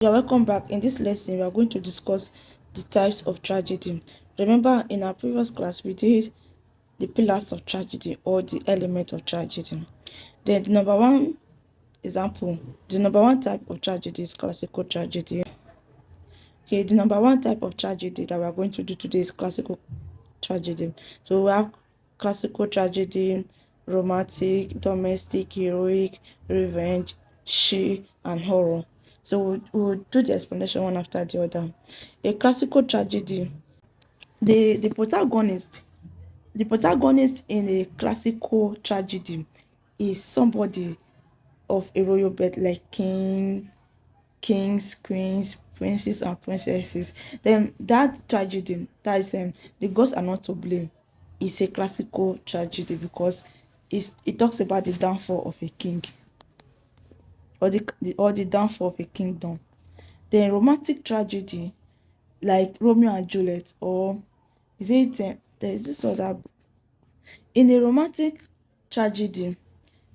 You're welcome back. In this lesson, we are going to discuss the types of tragedy. Remember, in our previous class, we did the pillars of tragedy or the element of tragedy. Then, the number one example, the number one type of tragedy is classical tragedy. Okay, the number one type of tragedy that we are going to do today is classical tragedy. So we have classical tragedy, romantic, domestic, heroic, revenge, she, and horror. So we'll do the explanation one after the other. A classical tragedy, the protagonist in a classical tragedy is somebody of a royal birth like kings, queens, princes, and princesses. Then that tragedy, that is the gods are not to blame, is a classical tragedy because it talks about the downfall of a king or the downfall of a kingdom. Then romantic tragedy like Romeo and Juliet, or is it there is this other. In a romantic tragedy,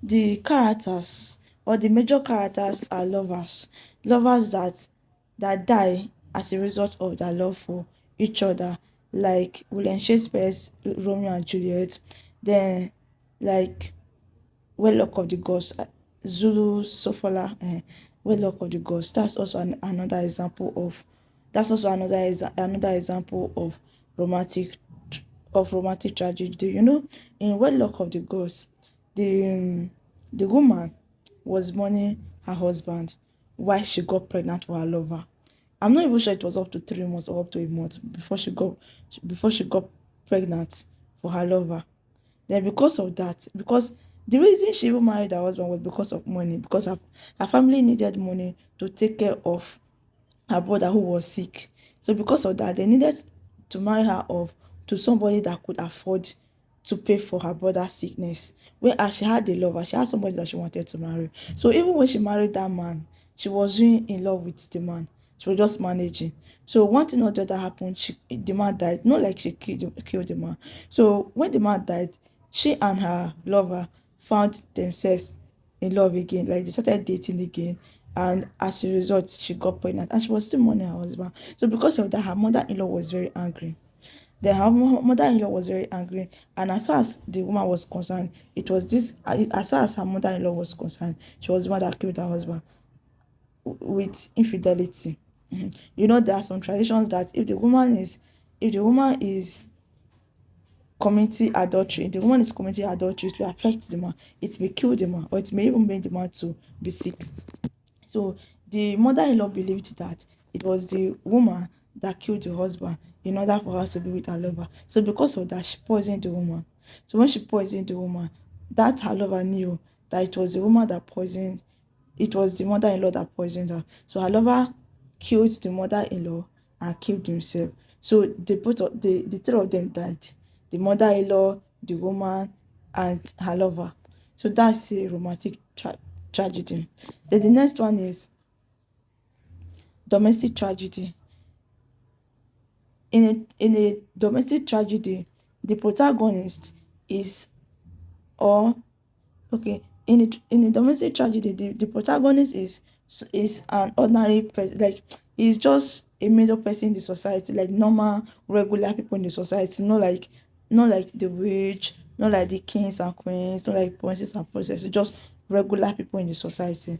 the characters or the major characters are lovers that die as a result of their love for each other, like William Shakespeare's Romeo and Juliet. Then like Wedlock of the Gods, Zulu Sofola, Wedlock of the Gods. That's also another example of. That's also another example of romantic romantic tragedy. You know, in Wedlock of the Gods, the woman was mourning her husband while she got pregnant for her lover. I'm not even sure it was up to 3 months or up to a month before she got pregnant for her lover. Then because of that, because the reason she even married her husband was because of money, because her family needed money to take care of her brother who was sick. So because of that, they needed to marry her off to somebody that could afford to pay for her brother's sickness. Whereas she had a lover, she had somebody that she wanted to marry. So even when she married that man, she wasn't in love with the man. She was just managing. So one thing or the other happened. The man died. Not like she killed the man. So when the man died, she and her lover found themselves in love again. Like they started dating again. And as a result, she got pregnant and she was still mourning her husband. So because of that, her mother-in-law was very angry. Then her mother-in-law was very angry. And as far as the woman was concerned, it was this, as far as her mother-in-law was concerned, she was the one that killed her husband with infidelity. You know, there are some traditions that if the woman is committing adultery, the woman is committing adultery, it will affect the man, it may kill the man, or it may even make the man to be sick. So the mother-in-law believed that it was the woman that killed the husband in order for her to be with her lover. So because of that, she poisoned the woman. So when she poisoned the woman, that her lover knew that it was the woman that poisoned, it was the mother-in-law that poisoned her. So her lover killed the mother-in-law and killed himself. So the three of them died. The mother-in-law, the woman, and her lover. So that's a romantic tragedy. Then the next one is domestic tragedy. In a domestic tragedy, the protagonist is or okay in a domestic tragedy, the protagonist is an ordinary person, like he's just a middle person in the society, like normal regular people in the society, not like the rich, not like the kings and queens, not like princes and princesses, just regular people in the society.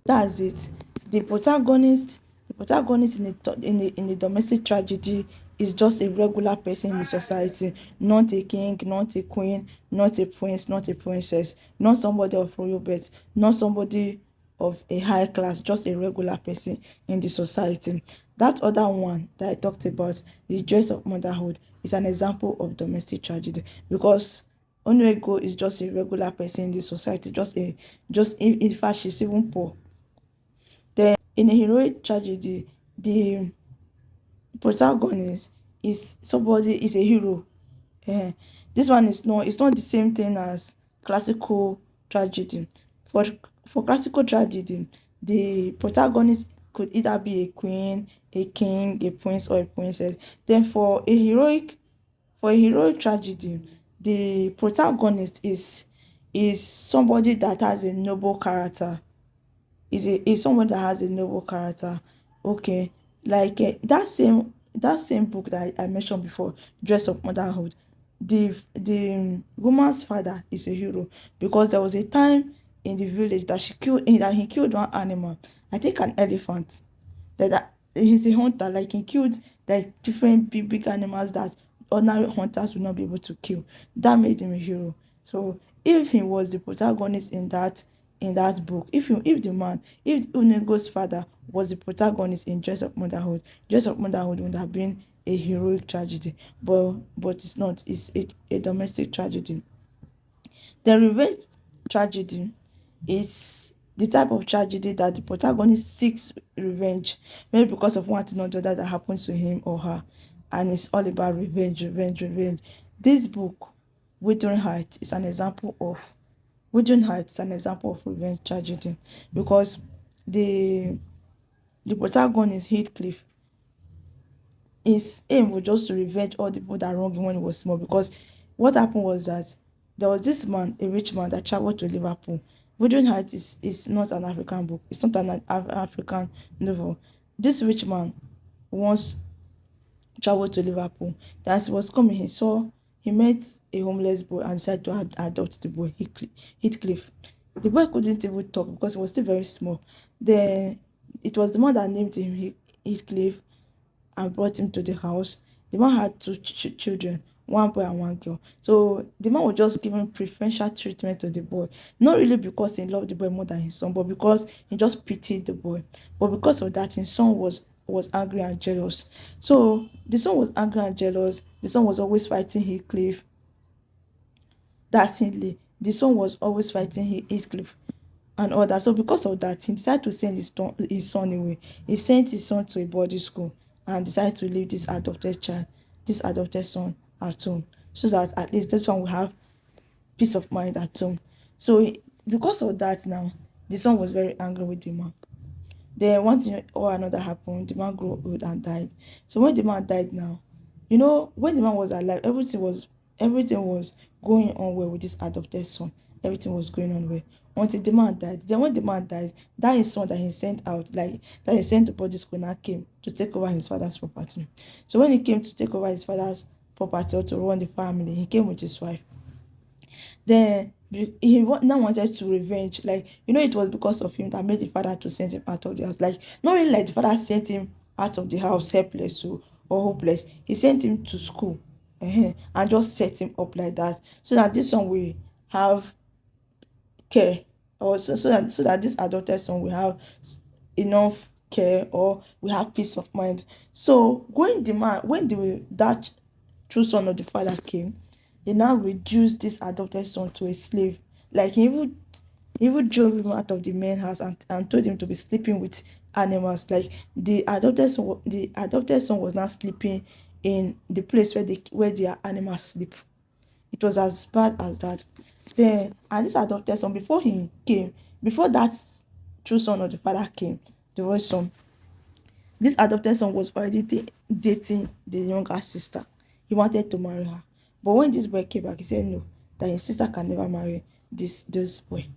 That's it. The protagonist in a domestic tragedy is just a regular person in the society, not a king, not a queen, not a prince, not a princess, not somebody of royal birth, not somebody of a high class, just a regular person in the society. That other one that I talked about, the dress of motherhood, is an example of domestic tragedy because Onuego is just a regular person in the society, just in fact she's even poor. Then in a heroic tragedy, the protagonist is a hero. Eh, this one is not it's not the same thing as classical tragedy. For for classical tragedy, the protagonist could either be a queen, a king, a prince, or a princess. Then for a heroic tragedy, the protagonist is somebody that has a noble character, is someone that has a noble character, Okay, like that same book that I mentioned before, Dress of Motherhood. The woman's father is a hero because there was a time in the village that he killed one animal, I think an elephant, that he's a hunter, like he killed like different big animals that ordinary hunters would not be able to kill. That made him a hero. So if he was the protagonist in that book, if Unego's father was the protagonist in Dress of Motherhood would have been a heroic tragedy, but it's not. It's a domestic tragedy. The revenge tragedy is the type of tragedy that the protagonist seeks revenge, maybe because of one thing or the other that happened to him or her, and it's all about revenge, revenge, revenge. This book, Wuthering Heights, is an example of Wuthering Heights is an example of revenge tragedy because the the protagonist Heathcliff, his aim was just to revenge all the people that wronged him when he was small. Because what happened was that there was this man, a rich man, that traveled to Liverpool. Wuthering Heights is not an African book. It's not an African novel. This rich man once traveled to Liverpool. Then as he was coming, he met a homeless boy and decided to adopt the boy, Heathcliff. The boy couldn't even talk because he was still very small. Then it was the man that named him Heathcliff and brought him to the house. The man had two children, one boy and one girl. So the man was just giving preferential treatment to the boy, not really because he loved the boy more than his son, but because he just pitied the boy. But because of that, his son was angry and jealous. So the son was angry and jealous. The son was always fighting Heathcliff. That's Hindley. The son was always fighting Heathcliff and all that. So because of that, he decided to send his son away. He sent his son to a boarding school and decided to leave this adopted son at home, so that at least this one will have peace of mind at home. So because of that now, the son was very angry with the man. Then one thing or another happened. The man grew old and died. So when the man died now, when the man was alive, everything was going on well with this adopted son. Everything was going on well until the man died. Then when the man died, that his son that he sent out, like that he sent to body school, now came to take over his father's property. So when he came to take over his father's property or to run the family, he came with his wife. Then now wanted to revenge. Like, it was because of him that made the father to send him out of the house. Like, not really like the father sent him out of the house helpless or hopeless. He sent him to school, and just set him up like that, so that this one will have care, or so that this adopted son will have enough care, or will have peace of mind. So when that true son of the father came, he now reduced this adopted son to a slave. Like, he even drove him out of the main house and told him to be sleeping with animals. Like, the adopted son was not sleeping in the place where their animals sleep. It was as bad as that. Then, and this adopted son, before that true son of the father came, the real son, this adopted son was already dating the younger sister. He wanted to marry her. But when this boy came back, he said no, that his sister can never marry this boy.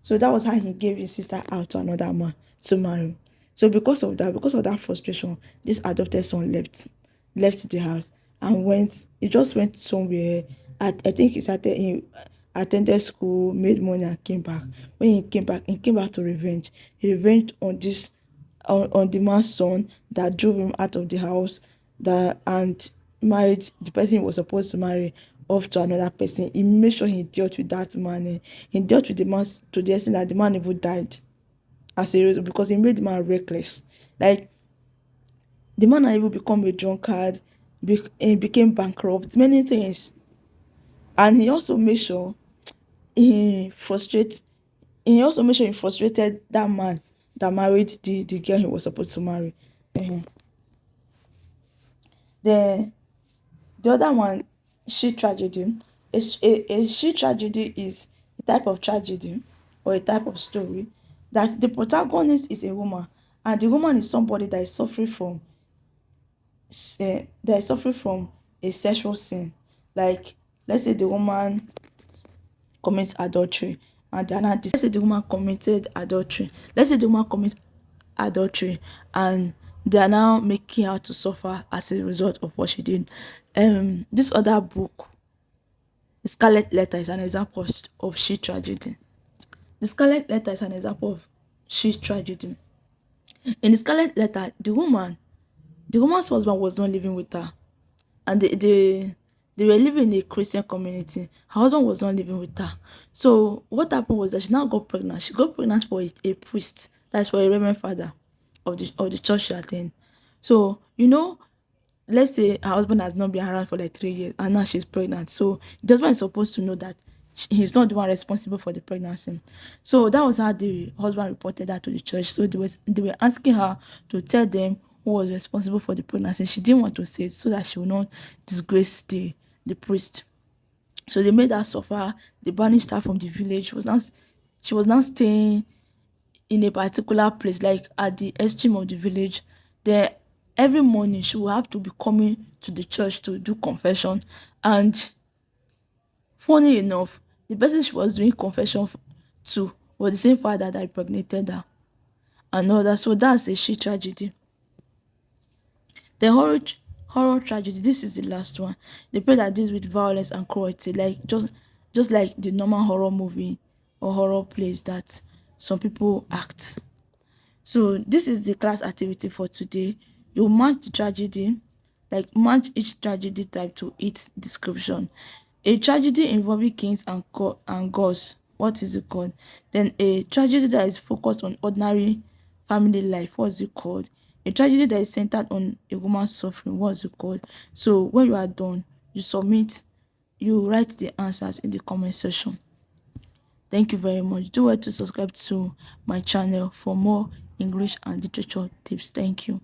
So that was how he gave his sister out to another man to marry. So because of that frustration, this adopted son left the house and he just went somewhere. I think he attended school, made money, and came back. When he came back to revenge. He revenged on the man's son that drove him out of the house, that and married the person he was supposed to marry off to another person. He made sure he dealt with that man. He dealt with the man to the extent that the man even died as a result, because he made the man reckless. Like, the man had even become a drunkard, he became bankrupt, many things. And he frustrated he frustrated that man that married the girl he was supposed to marry. Ehen. Then the other one, she tragedy. A she tragedy is a type of tragedy or a type of story that the protagonist is a woman, and the woman is somebody that is suffering from a sexual sin. Like, let's say the woman commits adultery, and let's say the woman committed adultery. Let's say the woman commits adultery, and they are now making her to suffer as a result of what she did. This other book, The Scarlet Letter, is an example of she tragedy. The Scarlet Letter is an example of she tragedy. In the Scarlet Letter, the woman's husband was not living with her, and they were living in a Christian community. Her husband was not living with her. So what happened was that she now got pregnant. She got pregnant for a priest. That's for a reverend father of the church she attend. So let's say her husband has not been around for like 3 years and now she's pregnant. So the husband is supposed to know that he's not the one responsible for the pregnancy. So that was how the husband reported that to the church. So they were asking her to tell them who was responsible for the pregnancy. She didn't want to say it so that she would not disgrace the priest. So they made her suffer. They banished her from the village. She was now staying in a particular place, like at the extreme of the village. Then every morning she will have to be coming to the church to do confession. And funny enough, the person she was doing confession to was the same father that impregnated her and all that. So that's a she tragedy. The horror tragedy. This is the last one. The play that deals with violence and cruelty, like just like the normal horror movie or horror plays that some people act. So this is the class activity for today. You match the tragedy, like match each tragedy type to its description. A tragedy involving kings and gods. What is it called? Then a tragedy that is focused on ordinary family life. What is it called? A tragedy that is centered on a woman's suffering. What is it called? So when you are done, you submit. You write the answers in the comment section. Thank you very much. Do well to subscribe to my channel for more English and literature tips. Thank you.